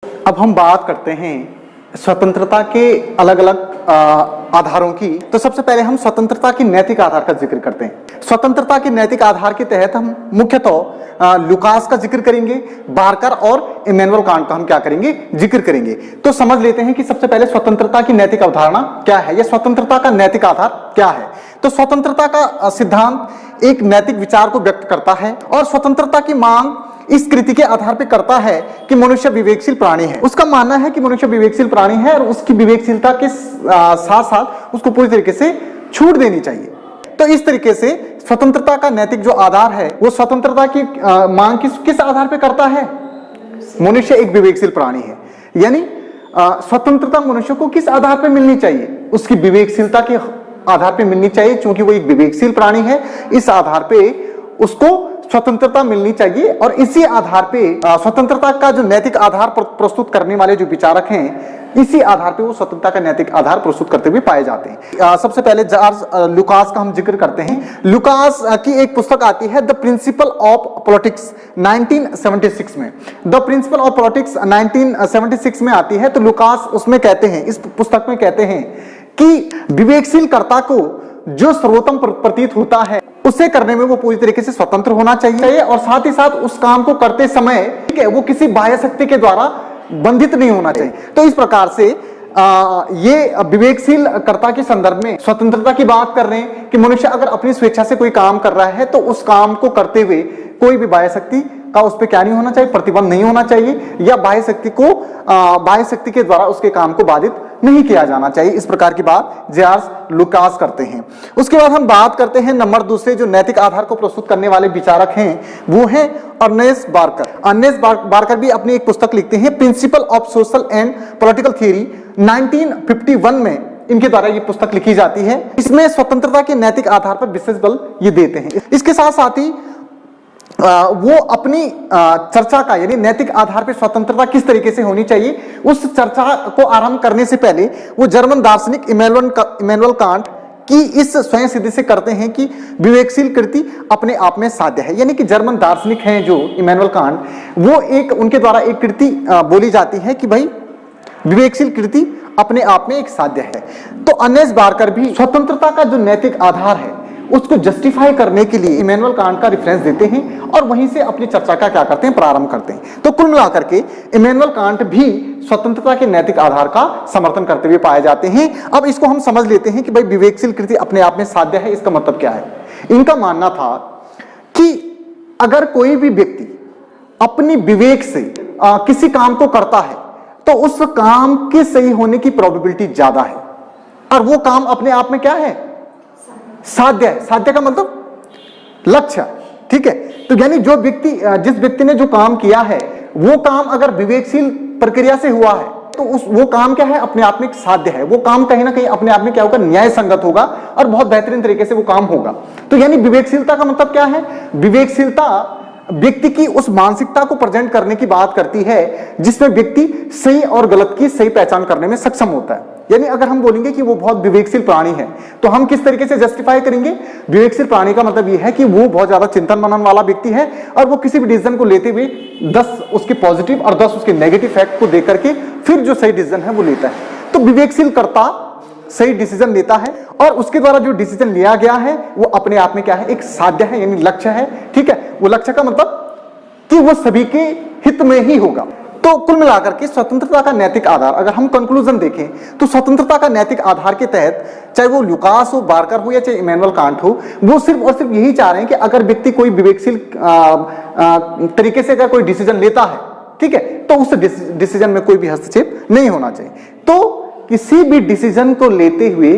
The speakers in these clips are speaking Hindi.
अब हम बात करते हैं स्वतंत्रता के अलग अलग आधारों की। तो सबसे पहले हम स्वतंत्रता की नैतिक आधार का जिक्र करते हैं। स्वतंत्रता के नैतिक आधार के तहत हम मुख्यतः लुकास का जिक्र करेंगे, बार्कर और इमैनुअल कांट का हम क्या करेंगे, जिक्र करेंगे। तो समझ लेते हैं कि सबसे पहले स्वतंत्रता की नैतिक अवधारणा क्या है या स्वतंत्रता का नैतिक आधार क्या है। तो स्वतंत्रता का सिद्धांत एक नैतिक विचार को व्यक्त करता है और स्वतंत्रता की मांग इस कृति के आधार पर करता है कि मनुष्य विवेकशील प्राणी है। उसका मानना है कि मनुष्य विवेकशील प्राणी है और उसकी विवेकशीलता के साथ साथ उसको पूरी तरीके से छूट देनी चाहिए। तो इस तरीके से स्वतंत्रता का नैतिक जो आधार है वो स्वतंत्रता की मांग किस आधार पर करता है, मनुष्य एक विवेकशील प्राणी है। यानी स्वतंत्रता मनुष्य को किस आधार पर मिलनी चाहिए, उसकी विवेकशीलता के आधार पर मिलनी चाहिए। चूंकि वो एक विवेकशील प्राणी है, इस आधार पर उसको स्वतंत्रता मिलनी चाहिए और इसी आधार पे स्वतंत्रता का जो नैतिक आधार प्रस्तुत करने वाले जो विचारक हैं, इसी आधार पे वो स्वतंत्रता का नैतिक आधार प्रस्तुत करते हुए पाए जाते हैं। सबसे पहले जॉर्ज लुकास का हम जिक्र करते हैं। लुकास की एक पुस्तक आती है द प्रिंसिपल ऑफ पॉलिटिक्स 1976 में। द प्रिंसिपल ऑफ पॉलिटिक्स 1976 में आती है। तो लुकास उसमें कहते हैं, इस पुस्तक में कहते हैं कि विवेकशील कर्ता को जो सर्वोत्तम प्रतीत होता है उसे करने में वो पूरी तरीके से स्वतंत्र होना चाहिए और साथ ही साथ उस काम को करते समय ठीक है वो किसी बाह्य शक्ति के द्वारा बंधित नहीं होना चाहिए। तो इस प्रकार से ये विवेकशील कर्ता के संदर्भ में स्वतंत्रता की बात कर रहे हैं कि मनुष्य अगर अपनी स्वेच्छा से कोई काम कर रहा है तो उस काम को करते हुए कोई भी बाह्य शक्ति का उस पर क्या नहीं होना चाहिए, प्रतिबंध नहीं होना चाहिए या बाह्य शक्ति के द्वारा उसके काम को बाधित नहीं किया जाना चाहिए। इस प्रकार की बात जॉर्ज लुकास करते हैं। उसके बाद हम बात करते हैं नंबर दूसरे जो नैतिक आधार को प्रस्तुत करने वाले विचारक हैं वो हैं अर्नेस्ट बार्कर। अर्नेस्ट बार्कर भी अपनी एक पुस्तक लिखते हैं principle of social and political theory 1951 में इनके द्वारा ये पुस्तक लिखी जाती है। इसमें स्वतंत्रता के नैतिक आधार पर विशेष बल ये देते हैं। इसके साथ साथ ही वो अपनी चर्चा का यानी नैतिक आधार पर स्वतंत्रता किस तरीके से होनी चाहिए उस चर्चा को आरंभ करने से पहले वो जर्मन दार्शनिक इमैनुअल कांट की इस स्वयं सिद्धि से करते हैं कि विवेकशील कृति अपने आप में साध्य है। यानी कि जर्मन दार्शनिक हैं जो इमैनुअल कांट, वो एक उनके द्वारा एक कृति बोली जाती है कि भाई विवेकशील कृति अपने आप में एक साध्य है। तो अर्नेस्ट बार्कर भी स्वतंत्रता का जो नैतिक आधार है उसको जस्टिफाई करने के लिए इमैनुअल कांट का रेफरेंस देते हैं और वहीं से अपनी चर्चा का क्या करते हैं, प्रारंभ करते हैं। तो कुल मिलाकर के इमैनुअल कांट भी स्वतंत्रता के नैतिक आधार का समर्थन करते हुए पाए जाते हैं। अब इसको हम समझ लेते हैं कि भाई विवेकशील कृति अपने आप में साध्य है, इसका मतलब क्या है। इनका मानना था कि अगर कोई भी व्यक्ति अपनी विवेक से किसी काम को करता है तो उस काम के सही होने की प्रोबेबिलिटी ज्यादा है और वो काम अपने आप में क्या है, साध्य है। साध्य का मतलब लक्ष्य, ठीक है। तो यानी जो व्यक्ति जिस व्यक्ति ने जो काम किया है वो काम अगर विवेकशील प्रक्रिया से हुआ है तो वो काम क्या है, अपने आप में एक साध्य है। वो काम कहीं ना कहीं अपने आप में क्या होगा, न्याय संगत होगा और बहुत बेहतरीन तरीके से वो काम होगा। तो यानी विवेकशीलता का मतलब क्या है, विवेकशीलता व्यक्ति की उस मानसिकता को प्रेजेंट करने की बात करती है जिसमें व्यक्ति सही और गलत की सही पहचान करने में सक्षम होता है। यानी अगर हम बोलेंगे कि वो बहुत विवेकशील प्राणी है तो हम किस तरीके से जस्टिफाई करेंगे, विवेकशील प्राणी का मतलब ये है कि वो बहुत ज्यादा चिंतन मनन वाला व्यक्ति है और वो किसी भी डिसीजन को लेते हुए 10 उसके पॉजिटिव और 10 उसके नेगेटिव फैक्ट को देख करके फिर जो सही डिसीजन है वो लेता है। तो विवेकशील कर्ता सही डिसीजन लेता है और उसके द्वारा जो डिसीजन लिया गया है वो अपने आप में क्या है, एक साध्य है यानी लक्ष्य है, ठीक है। वो लक्ष्य का मतलब कि वो सभी के हित में ही होगा। तो कुल मिलाकर के स्वतंत्रता का नैतिक आधार अगर हम कंक्लूजन देखें तो स्वतंत्रता का नैतिक आधार के तहत चाहे वो लुकास हो, बार्कर हो या चाहे इमैनुअल कांट हो, वो सिर्फ और सिर्फ यही चाह रहे हैं कि अगर व्यक्ति कोई विवेकशील तरीके से अगर कोई डिसीजन लेता है, ठीक है, तो उस डिसीजन में कोई भी हस्तक्षेप नहीं होना चाहिए। तो किसी भी डिसीजन को लेते हुए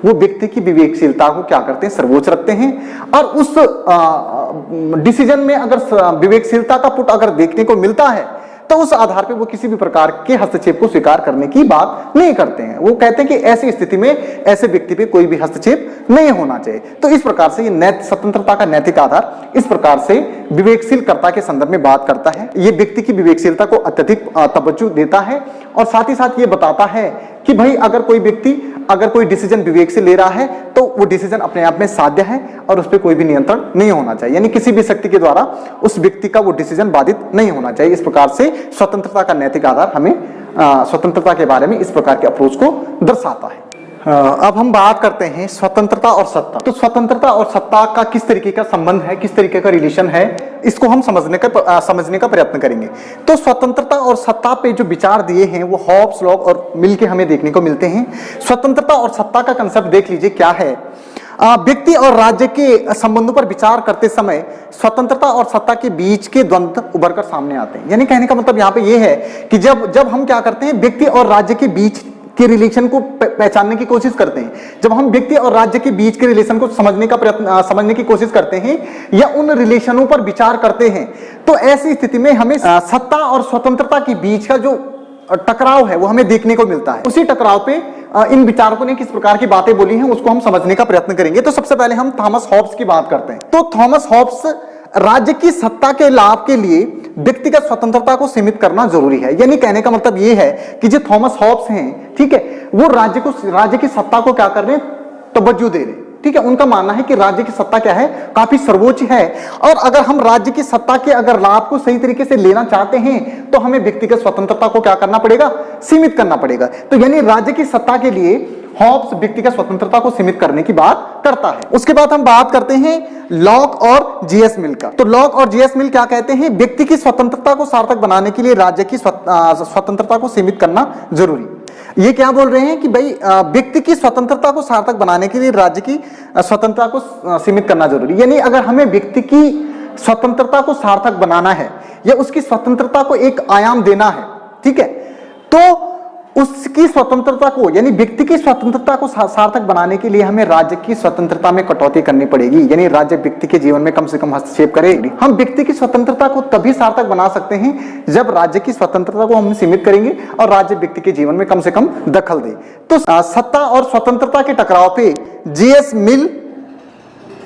वो व्यक्ति की विवेकशीलता को क्या करते हैं, सर्वोच्च रखते हैं और उस डिसीजन में अगर विवेकशीलता का पुट अगर देखने को मिलता है तो उस आधार पे वो किसी भी प्रकार के हस्तक्षेप को स्वीकार करने की बात नहीं करते हैं। वो कहते हैं कि ऐसी स्थिति में ऐसे व्यक्ति पे कोई भी हस्तक्षेप नहीं होना चाहिए। तो इस प्रकार से ये स्वतंत्रता का नैतिक आधार इस प्रकार से विवेकशील कर्ता के संदर्भ में बात करता है। ये व्यक्ति की विवेकशीलता को अत्यधिक तवज्जो देता है और साथ ही साथ ये बताता है कि भाई अगर कोई व्यक्ति अगर कोई डिसीजन विवेक से ले रहा है तो वो डिसीजन अपने आप में साध्य है और उस पर कोई भी नियंत्रण नहीं होना चाहिए, यानी किसी भी शक्ति के द्वारा उस व्यक्ति का वो डिसीजन बाधित नहीं होना चाहिए। इस प्रकार से स्वतंत्रता का नैतिक आधार हमें स्वतंत्रता के बारे में इस प्रकार के अप्रोच को दर्शाता है। अब हम बात करते हैं स्वतंत्रता और सत्ता। तो स्वतंत्रता और सत्ता का किस तरीके का संबंध है, किस तरीके का रिलेशन है, इसको हम समझने का प्रयत्न करेंगे। तो स्वतंत्रता और सत्ता पे जो विचार दिए हैं वो हॉब्स, लॉक और मिल के हमें देखने को मिलते हैं। स्वतंत्रता और सत्ता का कंसेप्ट देख लीजिए क्या है। व्यक्ति और राज्य के संबंधों पर विचार करते समय स्वतंत्रता और सत्ता के बीच के द्वंद्व उभर कर सामने आते हैं। यानी कहने का मतलब यहाँ पे ये है कि जब हम क्या करते हैं, व्यक्ति और राज्य के बीच के रिलेशन को पहचानने की कोशिश करते हैं, जब हम व्यक्ति और राज्य के बीच के रिलेशन को समझने की कोशिश करते हैं या उन रिलेशनों पर विचार करते हैं, तो ऐसी स्थिति में हमें सत्ता और स्वतंत्रता के बीच का जो टकराव है वो हमें देखने को मिलता है। उसी टकराव पे इन विचारकों ने किस प्रकार की बातें बोली हैं उसको हम समझने का प्रयत्न करेंगे। तो सबसे पहले हम थॉमस हॉब्स की बात करते हैं। तो थॉमस हॉब्स राज्य की सत्ता के लाभ के लिए व्यक्तिगत स्वतंत्रता को सीमित करना जरूरी है। यानी कहने का मतलब यह है कि जो थॉमस हॉब्स हैं, ठीक है, वो राज्य की सत्ता को क्या कर रहे हैं, तवज्जो दे रहे हैं। ठीक है, उनका मानना है कि राज्य की सत्ता क्या है, काफी सर्वोच्च है और अगर हम राज्य की सत्ता के अगर लाभ को सही तरीके से लेना चाहते हैं तो हमें व्यक्तिगत स्वतंत्रता को क्या करना पड़ेगा, सीमित करना पड़ेगा। तो यानी राज्य की सत्ता के लिए हॉब्स व्यक्तिगत स्वतंत्रता को सीमित करने की बात करता है। उसके बाद हम बात करते हैं लॉक और जीएस मिल का। तो लॉक और जीएस मिल क्या कहते हैं, व्यक्ति की स्वतंत्रता को सार्थक बनाने के लिए राज्य की स्वतंत्रता को सीमित करना जरूरी। ये क्या बोल रहे हैं कि भाई व्यक्ति की स्वतंत्रता को सार्थक बनाने के लिए राज्य की स्वतंत्रता को सीमित करना जरूरी। यानी अगर हमें व्यक्ति की स्वतंत्रता को सार्थक बनाना है या उसकी स्वतंत्रता को एक आयाम देना है, ठीक है, तो उसकी स्वतंत्रता को यानी व्यक्ति की स्वतंत्रता को सार्थक बनाने के लिए हमें राज्य की स्वतंत्रता में कटौती करनी पड़ेगी। यानी राज्य व्यक्ति के जीवन में कम से कम हस्तक्षेप करे। हम व्यक्ति की स्वतंत्रता को तभी सार्थक बना सकते हैं जब राज्य की स्वतंत्रता को हम सीमित करेंगे और राज्य व्यक्ति के जीवन में कम से कम दखल दे। तो सत्ता और स्वतंत्रता के टकराव पे जेएस मिल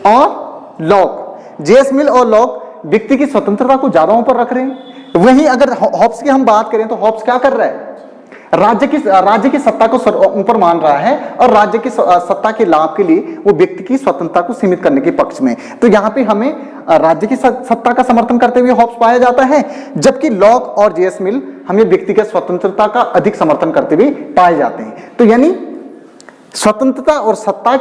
और लॉक, जेएस मिल और लॉक व्यक्ति की स्वतंत्रता को ज्यादा ऊपर रख रहे हैं। वहीं अगर हॉब्स की हम बात करें तो हॉब्स क्या कर रहा है, राज्य की सत्ता को ऊपर मान रहा है और राज्य की सत्ता के लाभ के लिए वो व्यक्ति की स्वतंत्रता को सीमित करने के पक्ष में। तो यहाँ पे हमें राज्य की सत्ता का समर्थन करते हुए हॉब्स पाया जाता है, जबकि लॉक और जेएस मिल हमें व्यक्तिगत स्वतंत्रता का अधिक समर्थन करते हुए पाए जाते हैं। तो यानी स्वतंत्रता और सत्ता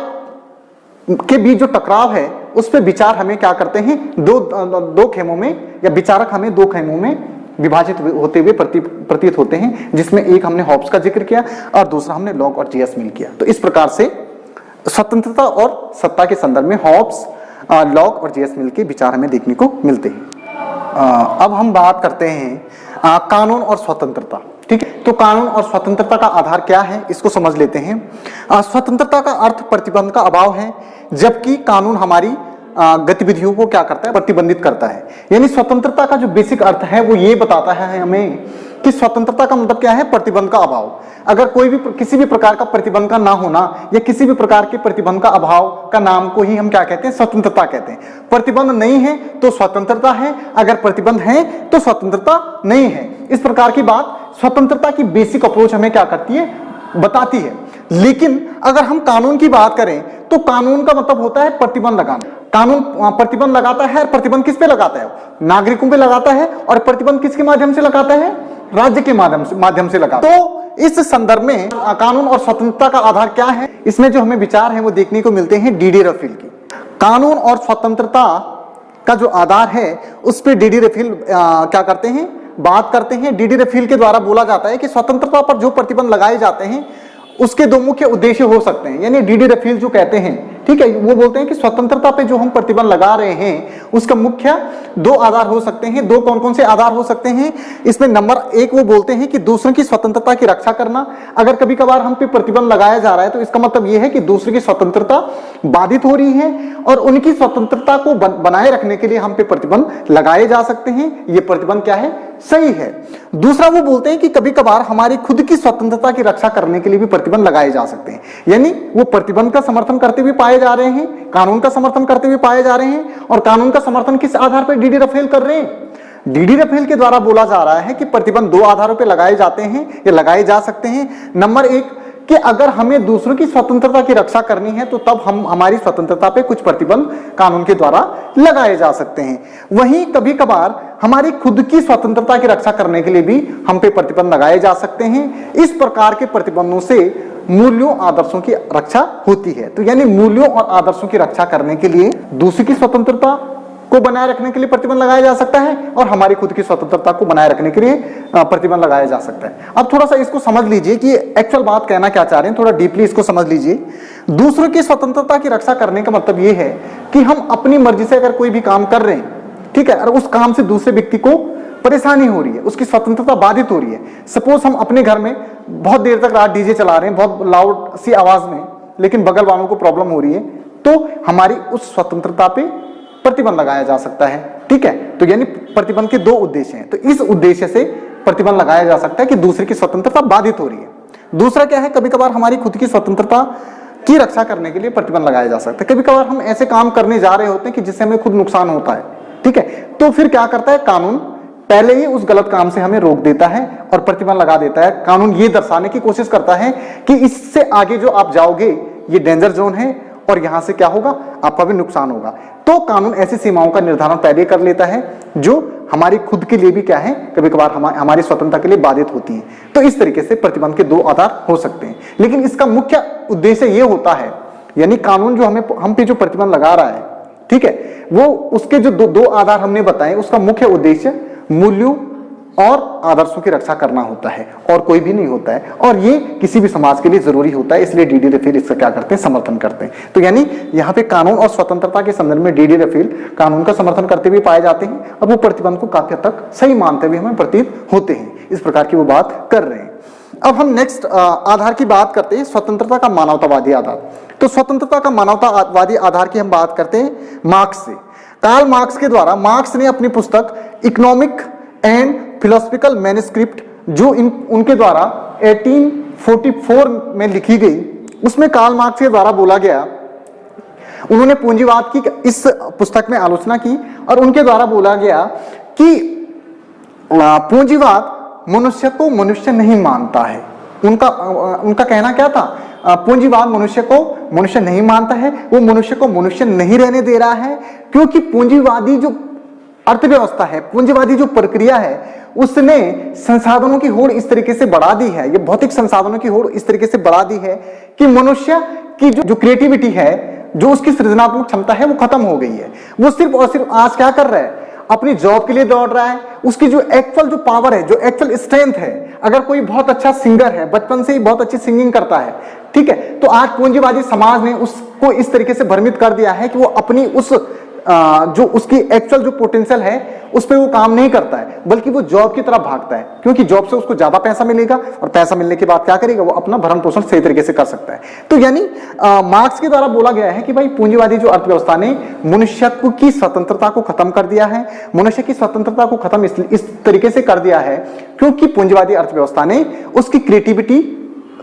के बीच जो टकराव है उस पर विचार हमें क्या करते हैं, दो खेमों में, या विचारक हमें दो खेमों में विभाजित होते हुए प्रतीत होते हैं, जिसमें एक हमने हॉब्स का जिक्र किया और दूसरा हमने लॉक और जेएस मिल किया। तो इस प्रकार से स्वतंत्रता और सत्ता के संदर्भ में हॉब्स, लॉक और जेएस मिल के विचार हमें देखने को मिलते हैं। अब हम बात करते हैं कानून और स्वतंत्रता। ठीक है, तो कानून और स्वतंत्रता का आधार क्या है इसको समझ लेते हैं। स्वतंत्रता का अर्थ प्रतिबंध का अभाव है, जबकि कानून हमारी गतिविधियों को क्या करता है, प्रतिबंधित करता है। यानी स्वतंत्रता का जो बेसिक अर्थ है वो ये बताता है हमें कि स्वतंत्रता का मतलब क्या है, प्रतिबंध का अभाव। अगर कोई भी किसी भी प्रकार का प्रतिबंध का ना होना या किसी भी प्रकार के प्रतिबंध का अभाव का नाम को ही हम क्या कहते हैं, स्वतंत्रता कहते हैं। प्रतिबंध नहीं है तो स्वतंत्रता है, अगर प्रतिबंध है तो स्वतंत्रता नहीं है। इस प्रकार की बात स्वतंत्रता की बेसिक अप्रोच हमें क्या करती है, बताती है। लेकिन अगर हम कानून की बात करें तो कानून का मतलब होता है प्रतिबंध लगाना। कानून प्रतिबंध लगाता है, और प्रतिबंध किस पे लगाता है, नागरिकों पे लगाता है, और प्रतिबंध किसके माध्यम से लगाता है, राज्य के माध्यम से लगाता है। तो इस संदर्भ में कानून और स्वतंत्रता का आधार क्या है, इसमें जो हमें विचार है वो देखने को मिलते हैं डीडी रफील की। कानून और स्वतंत्रता का जो आधार है उस पर डीडी रफील क्या करते हैं, बात करते हैं। डीडी रफील के द्वारा बोला जाता है कि स्वतंत्रता पर जो प्रतिबंध लगाए जाते हैं उसके दो मुख्य उद्देश्य हो सकते हैं। यानी डीडी रफील जो कहते हैं, ठीक है, वो बोलते हैं कि स्वतंत्रता पे जो हम प्रतिबंध लगा रहे हैं उसका मुख्य दो आधार हो सकते हैं। दो कौन कौन से आधार हो सकते हैं, इसमें नंबर एक वो बोलते हैं कि दूसरों की स्वतंत्रता की रक्षा करना। अगर कभी कभार हम पे प्रतिबंध लगाया जा रहा है तो इसका मतलब यह है कि दूसरे की स्वतंत्रता बाधित हो रही है और उनकी स्वतंत्रता को बनाए रखने के लिए हम पे प्रतिबंध लगाए जा सकते हैं। ये प्रतिबंध क्या है, सही है। दूसरा वो बोलते हैं कि कभी कभार हमारी खुद की स्वतंत्रता की रक्षा करने के लिए भी प्रतिबंध लगाए जा सकते हैं। यानी वो प्रतिबंध का समर्थन करते हुए पाए जा रहे हैं, कानून का समर्थन करते हुए पाए जा रहे हैं। और कानून का समर्थन किस आधार पर डीडी रफेल कर रहे हैं, डीडी रफेल के द्वारा बोला जा रहा है कि प्रतिबंध दो आधारों पर लगाए जाते हैं या लगाए जा सकते हैं। नंबर एक कि अगर हमें दूसरों की स्वतंत्रता की रक्षा करनी है तो तब हम हमारी स्वतंत्रता पे कुछ प्रतिबंध कानून के द्वारा लगाए जा सकते हैं। वहीं कभी कभार हमारी खुद की स्वतंत्रता की रक्षा करने के लिए भी हम पे प्रतिबंध लगाए जा सकते हैं। इस प्रकार के प्रतिबंधों से मूल्यों आदर्शों की रक्षा होती है। तो यानी मूल्यों और आदर्शों की रक्षा करने के लिए दूसरी की स्वतंत्रता को बनाए रखने के लिए प्रतिबंध लगाया जा सकता है और हमारी खुद की स्वतंत्रता को बनाए रखने के लिए प्रतिबंध लगाया जा सकता है। अब थोड़ा सा इसको समझ लीजिए कि एक्चुअल बात कहना क्या चाह रहे हैं, थोड़ा डीपली इसको समझ लीजिए। दूसरों की स्वतंत्रता की रक्षा करने का मतलब यह है कि हम अपनी मर्जी से अगर कोई भी काम कर रहे हैं, ठीक है, और उस काम से दूसरे व्यक्ति को परेशानी हो रही है, उसकी स्वतंत्रता बाधित हो रही है। सपोज हम अपने घर में बहुत देर तक रात डीजे चला रहे हैं बहुत लाउड सी आवाज में, लेकिन बगल वालों को प्रॉब्लम हो रही है, तो हमारी उस स्वतंत्रता पे प्रतिबंध लगाया जा सकता है। ठीक है, तो यानी प्रतिबंध के दो उद्देश्य हैं। तो इस उद्देश्य से प्रतिबंध लगाया जा सकता है कि दूसरे की स्वतंत्रता बाधित हो रही है। दूसरा क्या है, कभी कभार हमारी खुद की स्वतंत्रता की रक्षा करने के लिए प्रतिबंध लगाया जा सकता है। कभी कभार हम ऐसे काम करने जा रहे होते हैं कि जिससे हमें खुद नुकसान होता है। ठीक है, तो फिर क्या करता है कानून, पहले ही उस गलत काम से हमें रोक देता है और प्रतिबंध लगा देता है। कानून ये दर्शाने की कोशिश करता है कि इससे आगे जो आप जाओगे ये डेंजर जोन है और यहां से क्या होगा, आपका भी नुकसान होगा। तो कानून ऐसी सीमाओं का निर्धारण पहले कर लेता है जो हमारी खुद के लिए भी क्या है, कभी कभार हमारी स्वतंत्रता के लिए बाधित होती है। तो इस तरीके से प्रतिबंध के दो आधार हो सकते हैं, लेकिन इसका मुख्य उद्देश्य यह होता है, यानी कानून जो हम पे जो प्रतिबंध लगा रहा है, ठीक है, वो उसके जो दो आधार हमने बताए, उसका मुख्य उद्देश्य मूल्यों और आदर्शों की रक्षा करना होता है और कोई भी नहीं होता है। और ये किसी भी समाज के लिए जरूरी होता है, इसलिए डीडी रफील इसका क्या करते हैं, समर्थन करते हैं। तो यानी यहाँ पे कानून और स्वतंत्रता के संदर्भ में डीडी रफील कानून का समर्थन करते हुए पाए जाते हैं और वो प्रतिबंध को काफी हद तक सही मानते हुए हमें प्रतीत होते हैं। इस प्रकार की वो बात कर रहे हैं। अब हम नेक्स्ट आधार की बात करते हैं, स्वतंत्रता का मानवतावादी आधार। तो स्वतंत्रता का मानवतावादी आधार की हम बात करते हैं मार्क्स से। कार्ल मार्क्स के द्वारा, मार्क्स ने अपनी पुस्तक इकोनॉमिक एंड फिलोसफिकल मैन्युस्क्रिप्ट जो उनके द्वारा 1844 में लिखी गई, उसमें कार्ल मार्क्स के द्वारा बोला गया, उन्होंने पूंजीवाद की इस पुस्तक में आलोचना की और उनके द्वारा बोला गया कि पूंजीवाद मनुष्य को मनुष्य नहीं मानता है। उनका कहना क्या था, पूंजीवाद मनुष्य को मनुष्य नहीं मानता है, वो मनुष्य को मनुष्य नहीं रहने दे रहा है, क्योंकि पूंजीवादी जो अर्थव्यवस्था है, पूंजीवादी जो प्रक्रिया है, उसने संसाधनों की होड़ इस तरीके से बढ़ा दी है, ये भौतिक संसाधनों की होड़ इस तरीके से बढ़ा दी है कि मनुष्य की जो क्रिएटिविटी है, जो उसकी सृजनात्मक क्षमता है, वो खत्म हो गई है। वो सिर्फ और सिर्फ आज क्या कर रहा है, अपनी जॉब के लिए दौड़ रहा है। उसकी जो एक्चुअल जो पावर है, जो एक्चुअल स्ट्रेंथ है, अगर कोई बहुत अच्छा सिंगर है, बचपन से ही बहुत अच्छी सिंगिंग करता है, ठीक है, तो आज पूंजीवादी समाज ने उसको इस तरीके से भ्रमित कर दिया है कि वो अपनी उस जो उसकी एक्चुअल जो पोटेंशियल है उस पे वो काम नहीं करता है, बल्कि वो जॉब की तरफ भागता है, क्योंकि जॉब से उसको ज्यादा पैसा मिलेगा और पैसा मिलने के बाद क्या करेगा, वो अपना भरण पोषण सही तरीके से कर सकता है। तो यानी मार्क्स के द्वारा बोला गया है कि भाई पूंजीवादी जो अर्थव्यवस्था ने मनुष्य की स्वतंत्रता को खत्म कर दिया है, मनुष्य की स्वतंत्रता को खत्म इस तरीके से कर दिया है क्योंकि पूंजीवादी अर्थव्यवस्था ने उसकी क्रिएटिविटी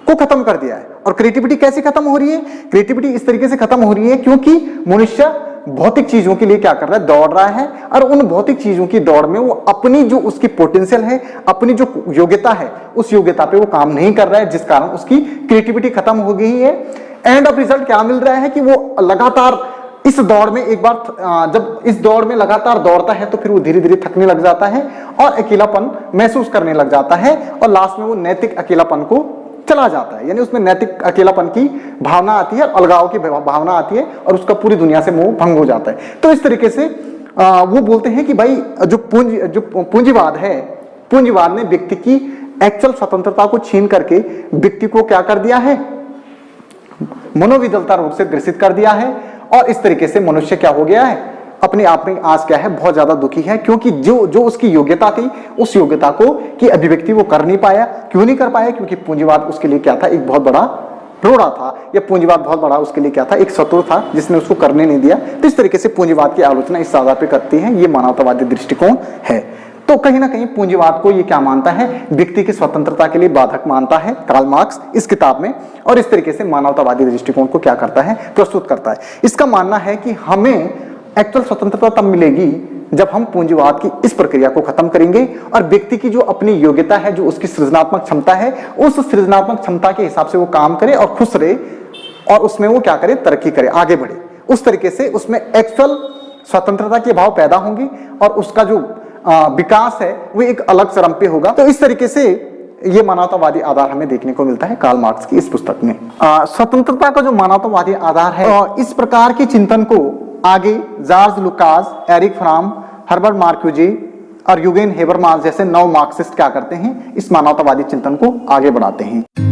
को खत्म कर दिया है। और क्रिएटिविटी कैसे खत्म हो रही है, क्रिएटिविटी इस तरीके से खत्म हो रही है क्योंकि मनुष्य भौतिक चीजों के लिए क्या कर रहा है, दौड़ रहा है, और उन भौतिक चीजों की दौड़ में वो अपनी जो उसकी पोटेंशियल है, अपनी जो योग्यता है, उस योग्यता पे वो काम नहीं कर रहा है, जिस कारण उसकी क्रिएटिविटी खत्म हो गई है। एंड ऑफ रिजल्ट क्या मिल रहा है कि वो लगातार इस दौड़ में, एक बार जब इस दौड़ में लगातार दौड़ता है तो फिर वो धीरे धीरे थकने लग जाता है और अकेलापन महसूस करने लग जाता है और लास्ट में वो नैतिक अकेलापन को चला जाता है, यानी उसमें नैतिक अकेलापन की भावना आती है, अलगाव की भावना आती है और उसका पूरी दुनिया से मोह भंग हो जाता है। तो इस तरीके से वो बोलते हैं कि भाई जो पूंजीवाद है, पूंजीवाद ने व्यक्ति की एक्चुअल स्वतंत्रता को छीन करके व्यक्ति को क्या कर दिया है, मनोविकलता रोग से ग्रसित कर दिया है और इस तरीके से मनुष्य क्या हो गया है, अपने आप में आज क्या है, बहुत ज्यादा दुखी है, क्योंकि जो उसकी योग्यता थी, उस योग्यता को की अभिव्यक्ति वो कर नहीं पाया। क्यों नहीं कर पाया, क्योंकि पूंजीवाद उसके लिए क्या था, एक बहुत बड़ा रोड़ा था, या पूंजीवाद बहुत बड़ा उसके लिए क्या था, एक शत्रु था जिसने उसको करने नहीं दिया। तो इस तरीके से पूंजीवाद की आलोचना इस आधार पर करती है, ये मानवतावादी दृष्टिकोण है। तो कहीं ना कहीं पूंजीवाद को ये क्या मानता है, व्यक्ति की स्वतंत्रता के लिए बाधक मानता है कार्ल मार्क्स इस किताब में, और इस तरीके से मानवतावादी दृष्टिकोण को क्या करता है, प्रस्तुत करता है। इसका मानना है कि हमें एक्चुअल स्वतंत्रता तब मिलेगी जब हम पूंजीवाद की इस प्रक्रिया को खत्म करेंगे और व्यक्ति की जो अपनी योग्यता है, जो उसकी सृजनात्मक क्षमता है, उस सृजनात्मक क्षमता के हिसाब से वो काम करे और खुश रहे और उसमें वो क्या करे, तरक्की करे, आगे बढ़े। उस तरीके से उसमें एक्चुअल स्वतंत्रता के भाव पैदा होंगे और उसका जो विकास है वो एक अलग चरम पे होगा। तो इस तरीके से ये मानवतावादी आधार हमें देखने को मिलता है कार्ल मार्क्स की इस पुस्तक में। स्वतंत्रता का जो मानवतावादी आधार है, इस प्रकार के चिंतन को आगे Georg Lukacs, Erich Fromm, Herbert Marcuse और यूगेन हेबरमास जैसे नव मार्क्सिस्ट क्या करते हैं, इस मानवतावादी चिंतन को आगे बढ़ाते हैं।